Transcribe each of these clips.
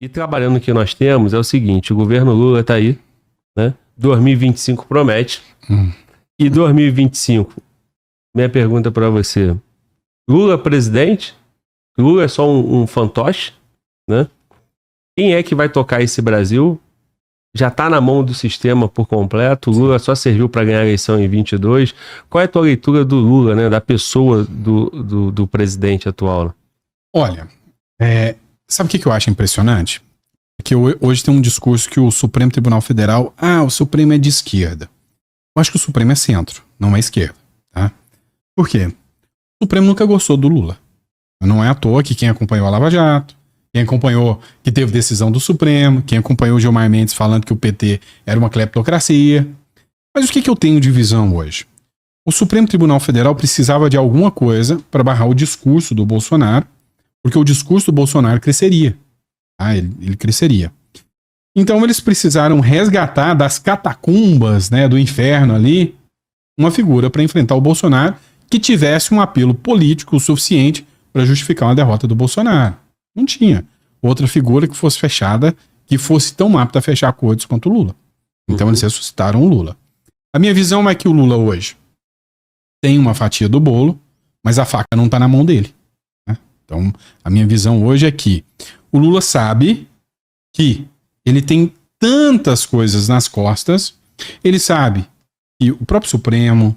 E trabalhando o que nós temos é o seguinte, o governo Lula tá aí, né? 2025 promete. E 2025, minha pergunta para você, Lula presidente? Lula é só um fantoche, né? Quem é que vai tocar esse Brasil? Já tá na mão do sistema por completo. O Lula só serviu para ganhar a eleição em 22. Qual é a tua leitura do Lula, né? Da pessoa do presidente atual? Olha, sabe o que eu acho impressionante? É que hoje tem um discurso que o Supremo Tribunal Federal, o Supremo é de esquerda. Eu acho que o Supremo é centro, não é esquerda, tá? Por quê? O Supremo nunca gostou do Lula. Não é à toa que quem acompanhou a Lava Jato, quem acompanhou que teve decisão do Supremo, quem acompanhou o Gilmar Mendes falando que o PT era uma cleptocracia. Mas o que eu tenho de visão hoje? O Supremo Tribunal Federal precisava de alguma coisa para barrar o discurso do Bolsonaro, porque o discurso do Bolsonaro cresceria. Ele cresceria. Então eles precisaram resgatar das catacumbas, né, do inferno ali, uma figura para enfrentar o Bolsonaro que tivesse um apelo político suficiente para justificar uma derrota do Bolsonaro. Não tinha outra figura que fosse fechada, que fosse tão apta a fechar acordos quanto o Lula. Então eles ressuscitaram o Lula. A minha visão é que o Lula hoje tem uma fatia do bolo, mas a faca não está na mão dele. Né? Então a minha visão hoje é que o Lula sabe que ele tem tantas coisas nas costas, ele sabe que o próprio Supremo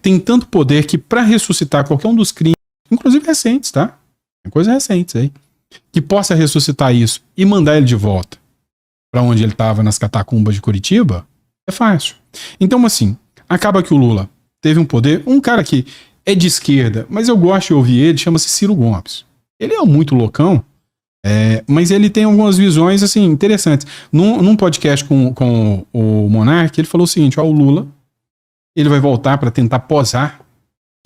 tem tanto poder que para ressuscitar qualquer um dos crimes, inclusive recentes, tá? Tem coisas recentes aí, que possa ressuscitar isso e mandar ele de volta para onde ele estava nas catacumbas de Curitiba, é fácil. Então, assim, acaba que o Lula teve um poder, um cara que é de esquerda, mas eu gosto de ouvir ele, chama-se Ciro Gomes. Ele é muito loucão, mas ele tem algumas visões, assim, interessantes. Num podcast com o Monark, ele falou o seguinte, o Lula, ele vai voltar para tentar posar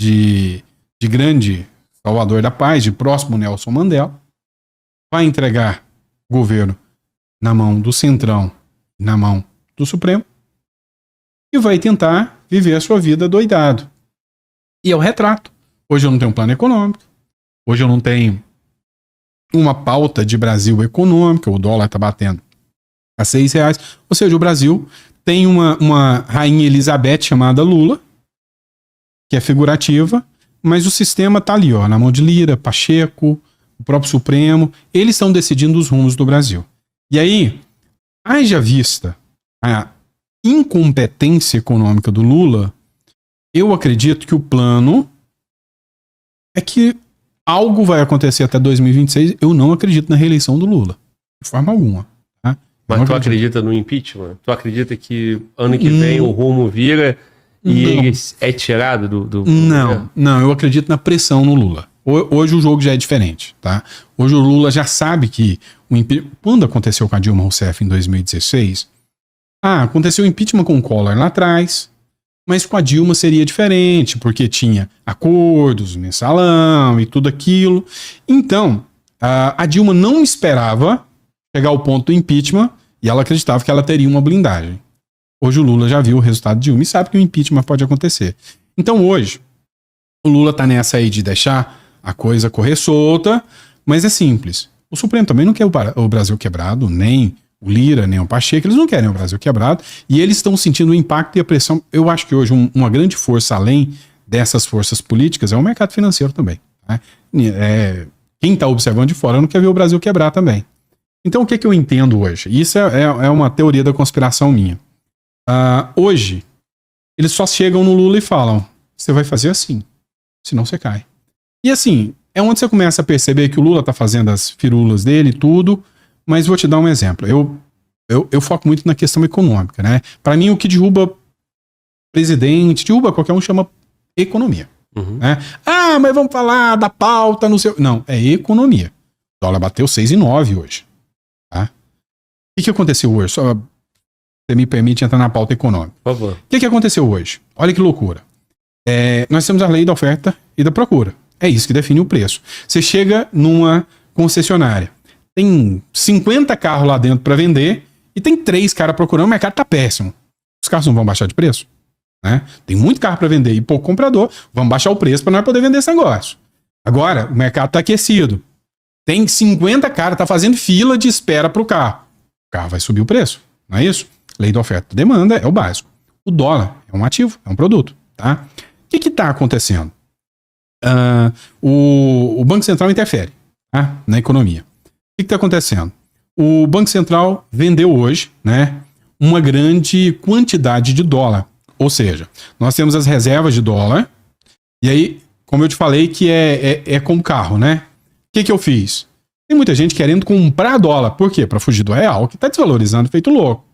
de grande salvador da paz, de próximo Nelson Mandela, vai entregar o governo na mão do Centrão, na mão do Supremo, e vai tentar viver a sua vida doidado. E é o retrato. Hoje eu não tenho um plano econômico, hoje eu não tenho uma pauta de Brasil econômica, o dólar está batendo a R$6, ou seja, o Brasil tem uma rainha Elizabeth chamada Lula, que é figurativa, mas o sistema tá ali, ó, na mão de Lira, Pacheco, o próprio Supremo, eles estão decidindo os rumos do Brasil. E aí, haja vista a incompetência econômica do Lula, eu acredito que o plano é que algo vai acontecer até 2026, eu não acredito na reeleição do Lula, de forma alguma. Tá? Mas tu acredita no impeachment? Tu acredita que ano que vem o rumo vira e ele é tirado do Não, eu acredito na pressão no Lula. Hoje o jogo já é diferente, tá? Hoje o Lula já sabe que quando aconteceu com a Dilma Rousseff em 2016, aconteceu o impeachment com o Collor lá atrás, mas com a Dilma seria diferente, porque tinha acordos, mensalão e tudo aquilo. Então, a Dilma não esperava chegar ao ponto do impeachment e ela acreditava que ela teria uma blindagem. Hoje o Lula já viu o resultado de Dilma e sabe que o impeachment pode acontecer. Então hoje, o Lula tá nessa aí de deixar a coisa correr solta, mas é simples. O Supremo também não quer o Brasil quebrado, nem o Lira, nem o Pacheco, eles não querem o Brasil quebrado, e eles estão sentindo o impacto e a pressão. Eu acho que hoje uma grande força, além dessas forças políticas, é o mercado financeiro também. Né? Quem está observando de fora não quer ver o Brasil quebrar também. Então o que eu entendo hoje? Isso é uma teoria da conspiração minha. Hoje, eles só chegam no Lula e falam, você vai fazer assim, senão você cai. E assim, é onde você começa a perceber que o Lula tá fazendo as firulas dele e tudo, mas vou te dar um exemplo. Eu foco muito na questão econômica, né? Para mim, o que derruba presidente, derruba qualquer um, chama economia. Né? Mas vamos falar da pauta, não sei... Não, é economia. O dólar bateu 6,9 hoje. Tá? O que aconteceu hoje? Só você me permite entrar na pauta econômica. Por favor. O que aconteceu hoje? Olha que loucura. Nós temos a lei da oferta e da procura. É isso que define o preço. Você chega numa concessionária, tem 50 carros lá dentro para vender e tem 3 caras procurando, o mercado tá péssimo. Os carros não vão baixar de preço? Né? Tem muito carro para vender e pouco comprador, vamos baixar o preço para nós poder vender esse negócio. Agora, o mercado tá aquecido. Tem 50 caras, tá fazendo fila de espera pro carro. O carro vai subir o preço, não é isso? Lei da oferta e demanda é o básico. O dólar é um ativo, é um produto, tá? O que tá acontecendo? O Banco Central interfere, tá? Na economia. O que tá acontecendo? O Banco Central vendeu hoje, né, uma grande quantidade de dólar. Ou seja, nós temos as reservas de dólar, e aí, como eu te falei, que é como carro, né? O que eu fiz? Tem muita gente querendo comprar dólar. Por quê? Para fugir do real, que tá desvalorizando, feito louco.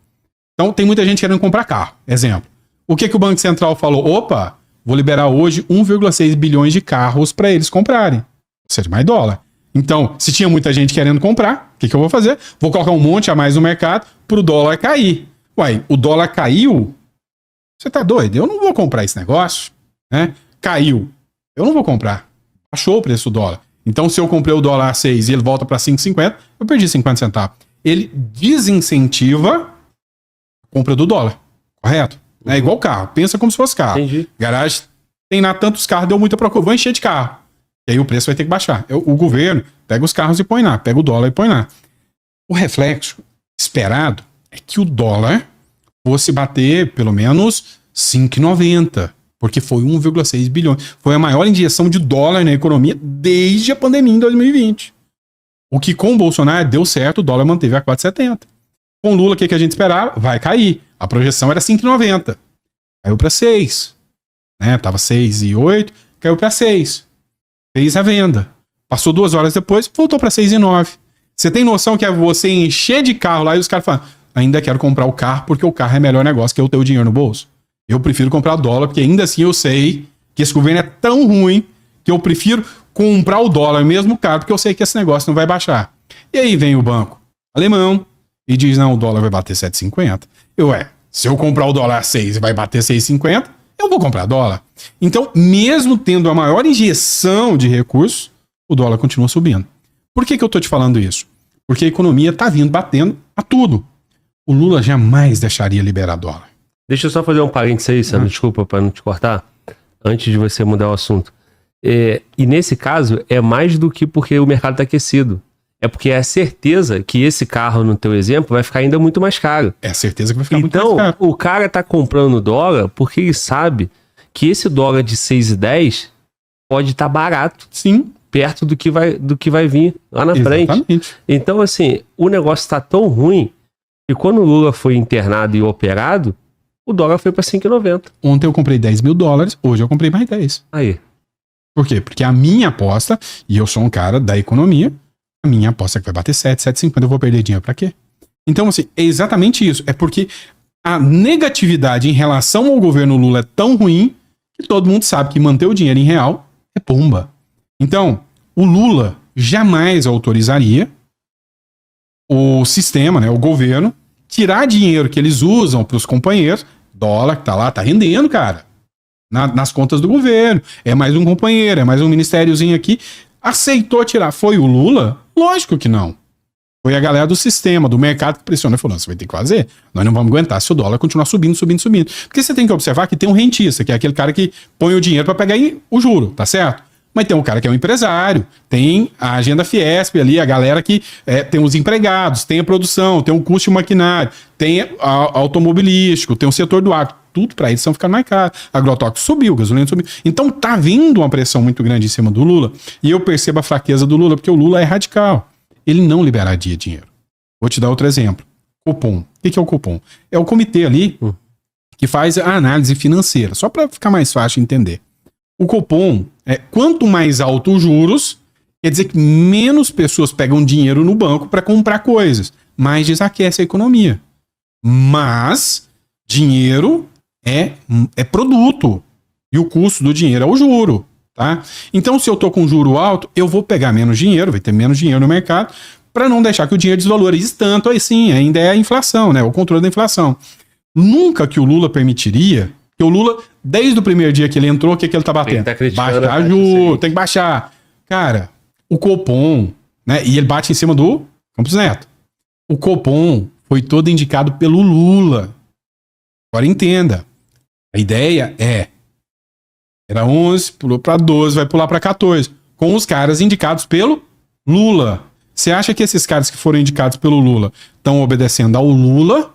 Então, tem muita gente querendo comprar carro. Exemplo. O que o Banco Central falou? Opa, vou liberar hoje 1,6 bilhões de carros para eles comprarem. Ou seja, mais dólar. Então, se tinha muita gente querendo comprar, o que eu vou fazer? Vou colocar um monte a mais no mercado pro dólar cair. Uai, o dólar caiu? Você tá doido? Eu não vou comprar esse negócio, né? Caiu. Eu não vou comprar. Baixou o preço do dólar. Então, se eu comprei o dólar a 6 e ele volta para 5,50, eu perdi 50 centavos. Ele desincentiva a compra do dólar. Correto? É igual carro. Pensa como se fosse carro. Entendi. Garagem tem lá tantos carros, deu muita procura. Vou encher de carro. E aí o preço vai ter que baixar. O governo pega os carros e põe lá. Pega o dólar e põe lá. O reflexo esperado é que o dólar fosse bater pelo menos 5,90. Porque foi 1,6 bilhões. Foi a maior injeção de dólar na economia desde a pandemia em 2020. O que com o Bolsonaro deu certo, o dólar manteve a 4,70. Com o Lula, o que a gente esperava? Vai cair. A projeção era 5,90. Caiu para 6. Né? Tava 6,8, caiu para 6. Fez a venda. Passou 2 horas depois, voltou para 6,9. Você tem noção que é você encher de carro lá e os caras falam, ainda quero comprar o carro porque o carro é melhor negócio que eu ter o dinheiro no bolso. Eu prefiro comprar dólar porque ainda assim eu sei que esse governo é tão ruim que eu prefiro comprar o dólar mesmo caro porque eu sei que esse negócio não vai baixar. E aí vem o banco alemão e diz, não, o dólar vai bater 7,50. Se eu comprar o dólar a 6 e vai bater 6,50, eu vou comprar dólar. Então, mesmo tendo a maior injeção de recursos, o dólar continua subindo. Por que eu tô te falando isso? Porque a economia tá vindo batendo a tudo. O Lula jamais deixaria liberar dólar. Deixa eu só fazer um parênteses aí, Sandro, desculpa para não te cortar, antes de você mudar o assunto. E nesse caso, é mais do que porque o mercado está aquecido. É porque é a certeza que esse carro, no teu exemplo, vai ficar ainda muito mais caro. É a certeza que vai ficar muito mais caro. Então, o cara tá comprando dólar porque ele sabe que esse dólar de 6,10 pode estar barato. Sim. Perto do que vai vir lá na Exatamente. frente. Então, assim, o negócio tá tão ruim que quando o Lula foi internado e operado, o dólar foi para 5,90. Ontem eu comprei 10 mil dólares, hoje eu comprei mais 10. Aí. Por quê? Porque a minha aposta, e eu sou um cara da economia, a minha aposta é que vai bater 7,50, eu vou perder dinheiro pra quê? Então, assim, é exatamente isso. É porque a negatividade em relação ao governo Lula é tão ruim que todo mundo sabe que manter o dinheiro em real é pomba. Então, o Lula jamais autorizaria o sistema, né, o governo, tirar dinheiro que eles usam pros companheiros, dólar que tá lá, tá rendendo, cara, nas contas do governo. É mais um companheiro, é mais um ministériozinho aqui. Aceitou tirar. Foi o Lula? Lógico que não. Foi a galera do sistema, do mercado que pressionou e falou, você vai ter que fazer. Nós não vamos aguentar se o dólar continuar subindo. Porque você tem que observar que tem um rentista, que é aquele cara que põe o dinheiro para pegar o juro, tá certo? Mas tem um cara que é um empresário, tem a agenda Fiesp ali, a galera que tem os empregados, tem a produção, tem o custo de maquinário, tem automobilístico, tem o setor do agro. Tudo para eles estão ficando mais caro. Agrotóxico subiu, gasolina subiu. Então tá vindo uma pressão muito grande em cima do Lula, e eu percebo a fraqueza do Lula, porque o Lula é radical. Ele não liberaria dinheiro. Vou te dar outro exemplo. Copom. O que é o Copom? É o comitê ali que faz a análise financeira, só para ficar mais fácil de entender. O Copom, quanto mais alto os juros, quer dizer que menos pessoas pegam dinheiro no banco para comprar coisas, mais desaquece a economia. Mas dinheiro é produto, e o custo do dinheiro é o juro, tá? Então, se eu tô com juro alto, eu vou pegar menos dinheiro, vai ter menos dinheiro no mercado, para não deixar que o dinheiro desvalorize tanto. Aí sim, ainda é a inflação, né? O controle da inflação. Nunca que o Lula permitiria, que o Lula, desde o primeiro dia que ele entrou, o que ele tá batendo? Baixar juro, tem que baixar. Cara, o Copom, né? E ele bate em cima do Campos Neto. O Copom foi todo indicado pelo Lula. Agora entenda. A ideia era 11, pulou para 12, vai pular para 14. Com os caras indicados pelo Lula. Você acha que esses caras que foram indicados pelo Lula estão obedecendo ao Lula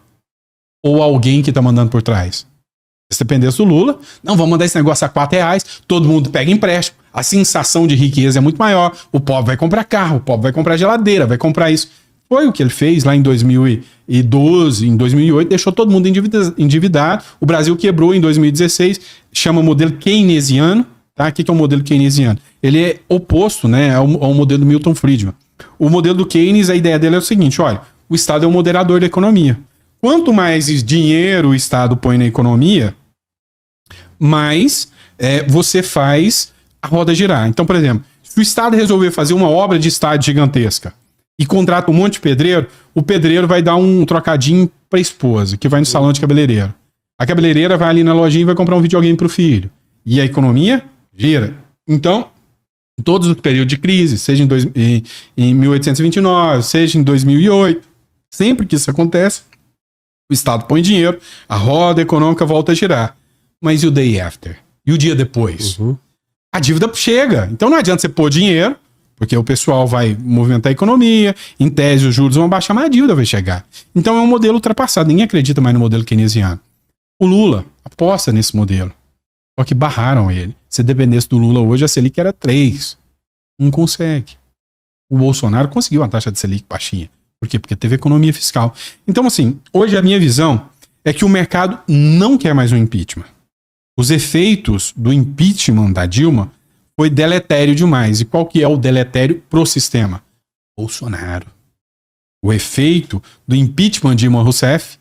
ou alguém que tá mandando por trás? Se dependesse do Lula, não, vamos mandar esse negócio a R$4, todo mundo pega empréstimo, a sensação de riqueza é muito maior, o pobre vai comprar carro, o pobre vai comprar geladeira, vai comprar isso. Foi o que ele fez lá em 2012, em 2008, deixou todo mundo endividado, o Brasil quebrou em 2016, chama modelo keynesiano, tá? O que é o modelo keynesiano? Ele é oposto, né, ao modelo do Milton Friedman. O modelo do Keynes, a ideia dele é o seguinte, olha, o Estado é o moderador da economia. Quanto mais dinheiro o Estado põe na economia, mais você faz a roda girar. Então, por exemplo, se o Estado resolver fazer uma obra de estádio gigantesca e contrata um monte de pedreiro, o pedreiro vai dar um trocadinho para a esposa, que vai no salão de cabeleireiro. A cabeleireira vai ali na lojinha e vai comprar um videogame para o filho. E a economia gira. Então, em todos os períodos de crise, seja em 1829, seja em 2008, sempre que isso acontece, o Estado põe dinheiro, a roda econômica volta a girar. Mas e o day after? E o dia depois? Uhum. A dívida chega. Então não adianta você pôr dinheiro, porque o pessoal vai movimentar a economia, em tese os juros vão baixar, mas a dívida vai chegar. Então é um modelo ultrapassado. Ninguém acredita mais no modelo keynesiano. O Lula aposta nesse modelo. Só que barraram ele. Se dependesse do Lula hoje, a Selic era 3. Não consegue. O Bolsonaro conseguiu uma taxa de Selic baixinha. Por quê? Porque teve economia fiscal. Então, assim, hoje a minha visão é que o mercado não quer mais um impeachment. Os efeitos do impeachment da Dilma foi deletério demais. E qual que é o deletério pro sistema? Bolsonaro. O efeito do impeachment de Dilma Rousseff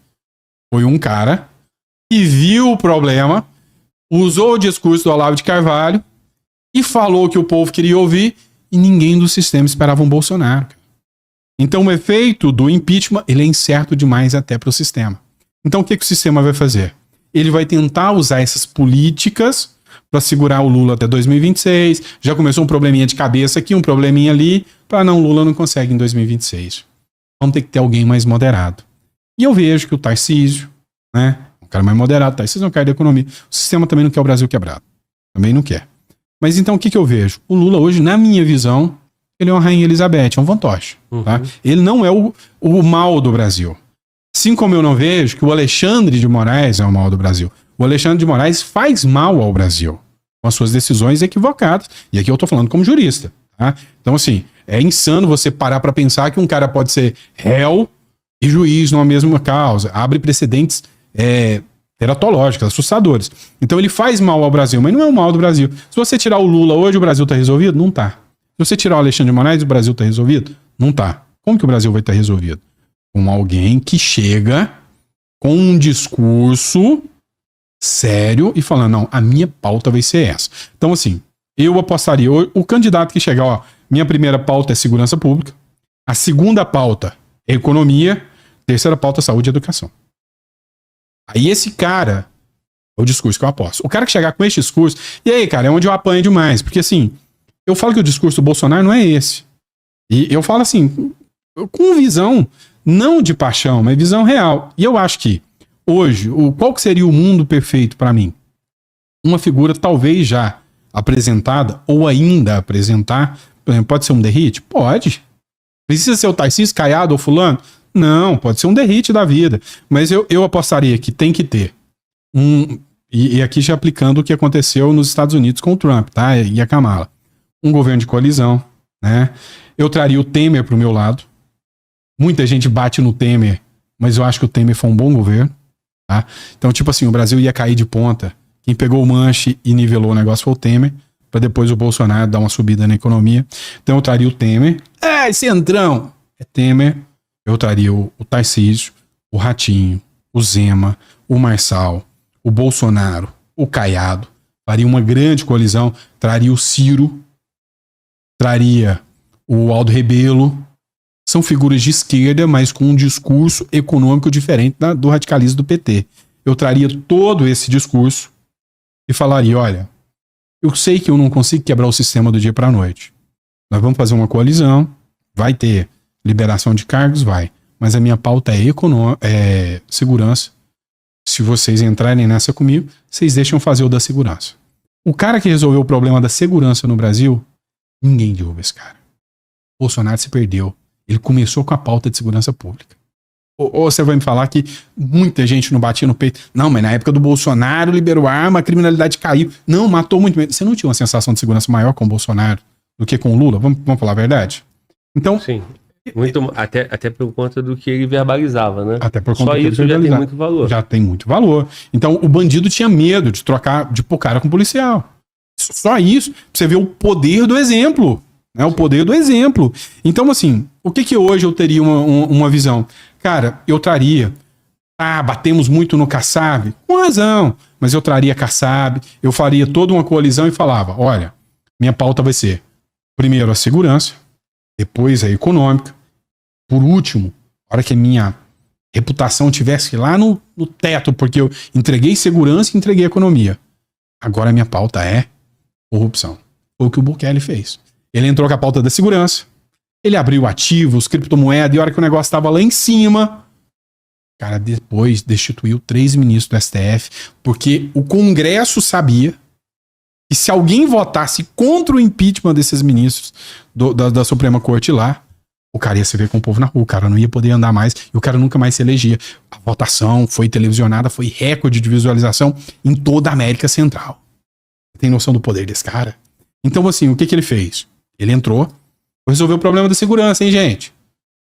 foi um cara que viu o problema, usou o discurso do Olavo de Carvalho e falou o que o povo queria ouvir e ninguém do sistema esperava um Bolsonaro. Então o efeito do impeachment ele é incerto demais até para o sistema. Então o que o sistema vai fazer? Ele vai tentar usar essas políticas para segurar o Lula até 2026. Já começou um probleminha de cabeça aqui, um probleminha ali. Para não, Lula não consegue em 2026. Vamos ter que ter alguém mais moderado. E eu vejo que o Tarcísio, né, um cara mais moderado, Tarcísio é um cara da economia. O sistema também não quer o Brasil quebrado. Também não quer. Mas então o que eu vejo? O Lula hoje, na minha visão, ele é uma Rainha Elizabeth, é um fantoche. Tá? Ele não é o mal do Brasil. Assim como eu não vejo que o Alexandre de Moraes é o mal do Brasil. O Alexandre de Moraes faz mal ao Brasil com as suas decisões equivocadas. E aqui eu tô falando como jurista. Tá? Então, assim, é insano você parar para pensar que um cara pode ser réu e juiz numa mesma causa. Abre precedentes teratológicos, assustadores. Então ele faz mal ao Brasil, mas não é o mal do Brasil. Se você tirar o Lula hoje, o Brasil tá resolvido? Não tá. Se você tirar o Alexandre de Moraes, o Brasil tá resolvido? Não tá. Como que o Brasil vai estar resolvido? Com alguém que chega com um discurso sério e falando, não, a minha pauta vai ser essa. Então, assim, eu apostaria, o candidato que chegar, ó, minha primeira pauta é segurança pública, a segunda pauta é economia, a terceira pauta é saúde e educação. Aí esse cara é o discurso que eu aposto. O cara que chegar com esse discurso, e aí, cara, é onde eu apanho demais, porque assim, eu falo que o discurso do Bolsonaro não é esse. E eu falo assim, com visão não de paixão, mas visão real. E eu acho que hoje, qual que seria o mundo perfeito para mim? Uma figura talvez já apresentada ou ainda apresentar, por exemplo, pode ser um derrite? Pode. Precisa ser o Tarcísio, Caiado ou fulano? Não, pode ser um derrite da vida. Mas eu apostaria que tem que ter e aqui já aplicando o que aconteceu nos Estados Unidos com o Trump, tá? E a Kamala. Um governo de coalizão, né? Eu traria o Temer pro meu lado. Muita gente bate no Temer, mas eu acho que o Temer foi um bom governo, tá? Então, tipo assim, o Brasil ia cair de ponta. Quem pegou o manche e nivelou o negócio foi o Temer, para depois o Bolsonaro dar uma subida na economia. Então eu traria o Temer. Esse Centrão! É Temer. Eu traria o Tarcísio, o Ratinho, o Zema, o Marçal, o Bolsonaro, o Caiado. Faria uma grande coalizão. Traria o Ciro. Traria o Aldo Rebelo. São figuras de esquerda, mas com um discurso econômico diferente do radicalismo do PT. Eu traria todo esse discurso e falaria, olha, eu sei que eu não consigo quebrar o sistema do dia para a noite. Nós vamos fazer uma coalizão, vai ter liberação de cargos, vai. Mas a minha pauta é segurança. Se vocês entrarem nessa comigo, vocês deixam fazer o da segurança. O cara que resolveu o problema da segurança no Brasil, ninguém derruba esse cara. Bolsonaro se perdeu. Ele começou com a pauta de segurança pública. Ou você vai me falar que muita gente não batia no peito. Não, mas na época do Bolsonaro liberou arma, a criminalidade caiu. Não, matou muito menos. Você não tinha uma sensação de segurança maior com o Bolsonaro do que com o Lula? Vamos falar a verdade? Então... Sim. Muito, até por conta do que ele verbalizava, né? Até por conta Só isso já tem muito valor. Já tem muito valor. Então o bandido tinha medo de trocar, de pôr cara com o policial. Só isso. Pra você ver o poder do exemplo. Né? O poder do exemplo. Então, assim, o que hoje eu teria uma visão? Cara, eu traria. Batemos muito no Kassab. Com razão. Mas eu traria Kassab, eu faria toda uma coalizão e falava: olha, minha pauta vai ser primeiro a segurança, depois a econômica, por último, a hora que a minha reputação estivesse lá no teto, porque eu entreguei segurança e entreguei economia. Agora a minha pauta é corrupção. Foi o que o Bukele fez. Ele entrou com a pauta da segurança, ele abriu ativos, criptomoeda, e a hora que o negócio estava lá em cima, o cara depois destituiu 3 ministros do STF, porque o Congresso sabia que se alguém votasse contra o impeachment desses ministros da Suprema Corte lá, o cara ia se ver com o povo na rua, o cara não ia poder andar mais e o cara nunca mais se elegia. A votação foi televisionada, foi recorde de visualização em toda a América Central. Tem noção do poder desse cara? Então, assim, o que ele fez? Ele entrou, resolveu o problema da segurança, hein, gente?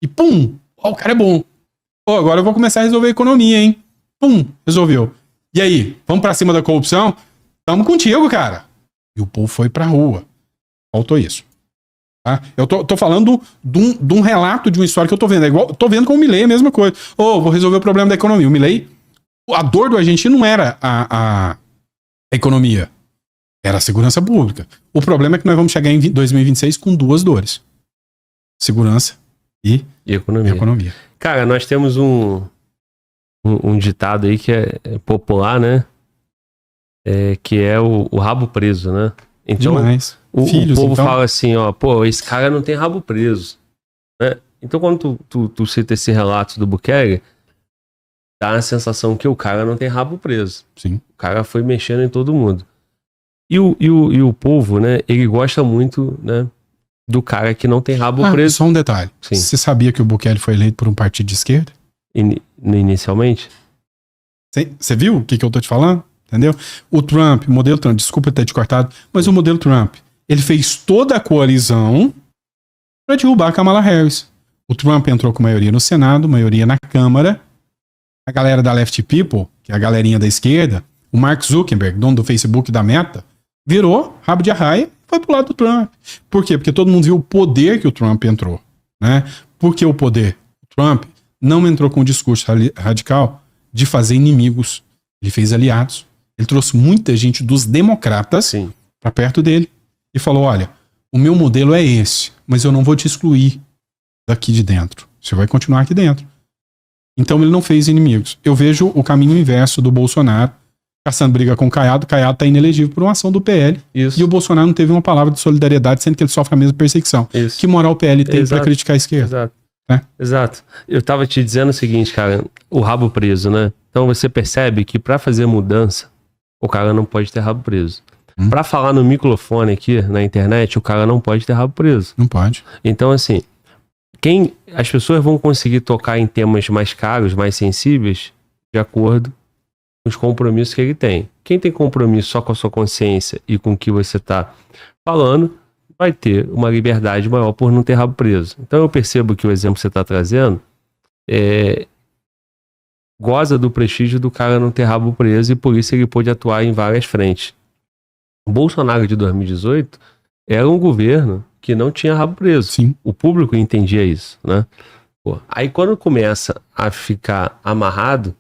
E pum! O cara é bom. Agora eu vou começar a resolver a economia, hein? Pum! Resolveu. E aí, vamos pra cima da corrupção? Tamo contigo, cara. E o povo foi pra rua. Faltou isso. Tá? Eu tô falando de um relato de uma história que eu tô vendo. É igual, tô vendo com o Milei a mesma coisa. Vou resolver o problema da economia. O Milei, a dor do argentino não era a economia. Era a segurança pública. O problema é que nós vamos chegar em 2026 com 2 dores. Segurança e economia. Cara, nós temos um ditado aí que é popular, né? Que é o rabo preso, né? Então, demais. O povo então... fala assim, esse cara não tem rabo preso. Né? Então, quando tu cita esse relato do Bukele, dá a sensação que o cara não tem rabo preso. Sim. O cara foi mexendo em todo mundo. E o povo, né, ele gosta muito, né, do cara que não tem rabo preso. Só um detalhe. Sim. Você sabia que o Bukele foi eleito por um partido de esquerda? Inicialmente? Você viu o que eu tô te falando? Entendeu? O Trump, o modelo Trump, desculpa ter te cortado, mas o modelo Trump, ele fez toda a coalizão para derrubar a Kamala Harris. O Trump entrou com maioria no Senado, maioria na Câmara. A galera da Left People, que é a galerinha da esquerda, o Mark Zuckerberg, dono do Facebook e da Meta, virou rabo de arraia e foi pro lado do Trump. Por quê? Porque todo mundo viu o poder que o Trump entrou. Né? Por que o poder? O Trump não entrou com o discurso radical de fazer inimigos. Ele fez aliados. Ele trouxe muita gente dos democratas para perto dele e falou: olha, o meu modelo é esse, mas eu não vou te excluir daqui de dentro. Você vai continuar aqui dentro. Então ele não fez inimigos. Eu vejo o caminho inverso do Bolsonaro, caçando briga com o Caiado. O Caiado está inelegível por uma ação do PL. Isso. E o Bolsonaro não teve uma palavra de solidariedade, sendo que ele sofre a mesma perseguição. Isso. Que moral o PL tem para criticar a esquerda? Exato. Exato. Eu tava te dizendo o seguinte, cara, o rabo preso, né? Então você percebe que para fazer mudança, o cara não pode ter rabo preso. Para falar no microfone aqui na internet, o cara não pode ter rabo preso. Não pode. Então, assim, as pessoas vão conseguir tocar em temas mais caros, mais sensíveis, de acordo com os compromissos que ele tem. Quem tem compromisso só com a sua consciência e com o que você tá falando, vai ter uma liberdade maior por não ter rabo preso. Então eu percebo que o exemplo que você tá trazendo goza do prestígio do cara não ter rabo preso e por isso ele pôde atuar em várias frentes. O Bolsonaro de 2018 era um governo que não tinha rabo preso. Sim. O público entendia isso, né? Aí quando começa a ficar amarrado,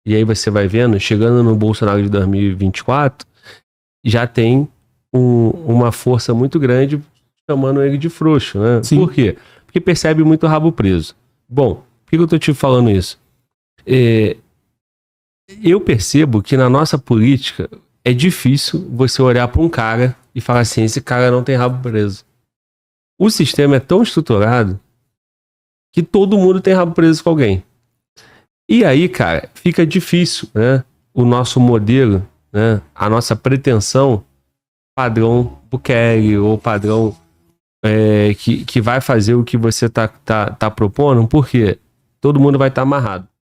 e aí você vai vendo, chegando no Bolsonaro de 2024, já tem uma força muito grande chamando ele de frouxo, né? Sim. Por quê? Porque percebe muito rabo preso. Bom, por que eu tô te falando isso? Eu percebo que na nossa política é difícil você olhar para um cara e falar assim, esse cara não tem rabo preso. O sistema é tão estruturado que todo mundo tem rabo preso com alguém. E aí, cara, fica difícil, né? O nosso modelo, né? A nossa pretensão padrão Bukele ou padrão que vai fazer o que você tá propondo, porque todo mundo vai estar amarrado.